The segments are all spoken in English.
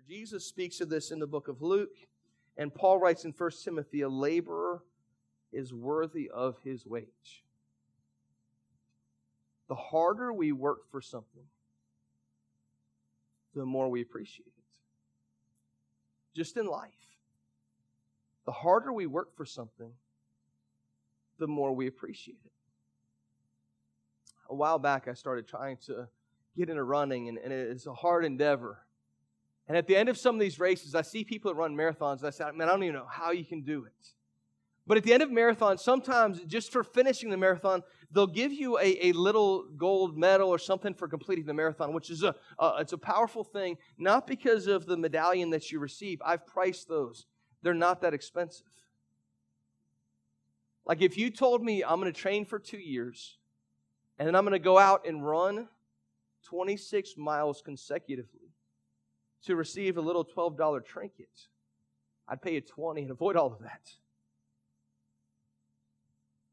Jesus speaks of this in the book of Luke, and Paul writes in 1 Timothy, a laborer is worthy of his wage. The harder we work for something, the more we appreciate it. Just in life, the harder we work for something, the more we appreciate it. A while back, I started trying to get into running, and it's a hard endeavor. And at the end of some of these races, I see people that run marathons, and I say, man, I don't even know how you can do it. But at the end of marathons, sometimes just for finishing the marathon, they'll give you a little gold medal or something for completing the marathon, which is it's a powerful thing, not because of the medallion that you receive. I've priced those. They're not that expensive. Like if you told me I'm going to train for 2 years, and then I'm going to go out and run 26 miles consecutively to receive a little $12 trinket, I'd pay you $20 and avoid all of that.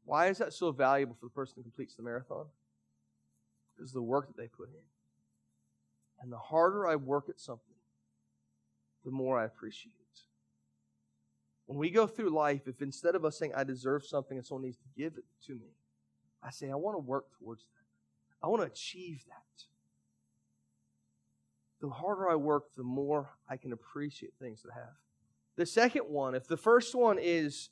Why is that so valuable for the person who completes the marathon? Because of the work that they put in. And the harder I work at something, the more I appreciate it. When we go through life, if instead of us saying, I deserve something and someone needs to give it to me, I say, I want to work towards that. I want to achieve that. The harder I work, the more I can appreciate things that I have. The second one, if the first one is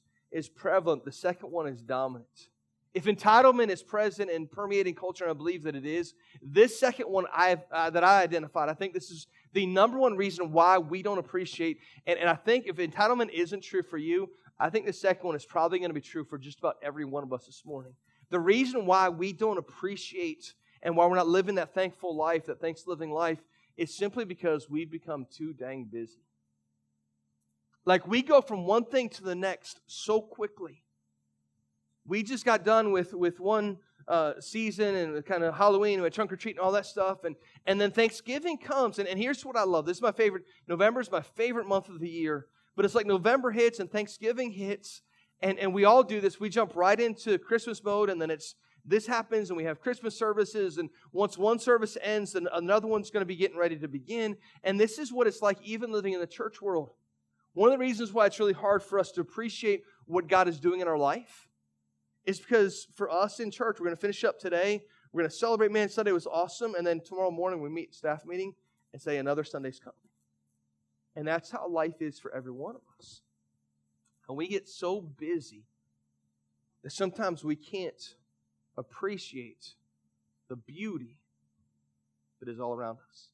prevalent, the second one is dominant. If entitlement is present and permeating culture, and I believe that it is, this second one that I identified, I think this is the number one reason why we don't appreciate, and I think if entitlement isn't true for you, I think the second one is probably going to be true for just about every one of us this morning. The reason why we don't appreciate and why we're not living that thankful life, that Thanksliving life, is simply because we've become too dang busy. Like we go from one thing to the next so quickly. We just got done with one season and kind of Halloween and trunk or treat and all that stuff. And then Thanksgiving comes. And here's what I love. This is my favorite. November is my favorite month of the year. But it's like November hits and Thanksgiving hits. And we all do this. We jump right into Christmas mode. And then this happens and we have Christmas services. And once one service ends, then another one's going to be getting ready to begin. And this is what it's like even living in the church world. One of the reasons why it's really hard for us to appreciate what God is doing in our life is because for us in church, we're going to finish up today. We're going to celebrate, man, Sunday was awesome. And then tomorrow morning we meet staff meeting and say another Sunday's coming. And that's how life is for every one of us. And we get so busy that sometimes we can't appreciate the beauty that is all around us.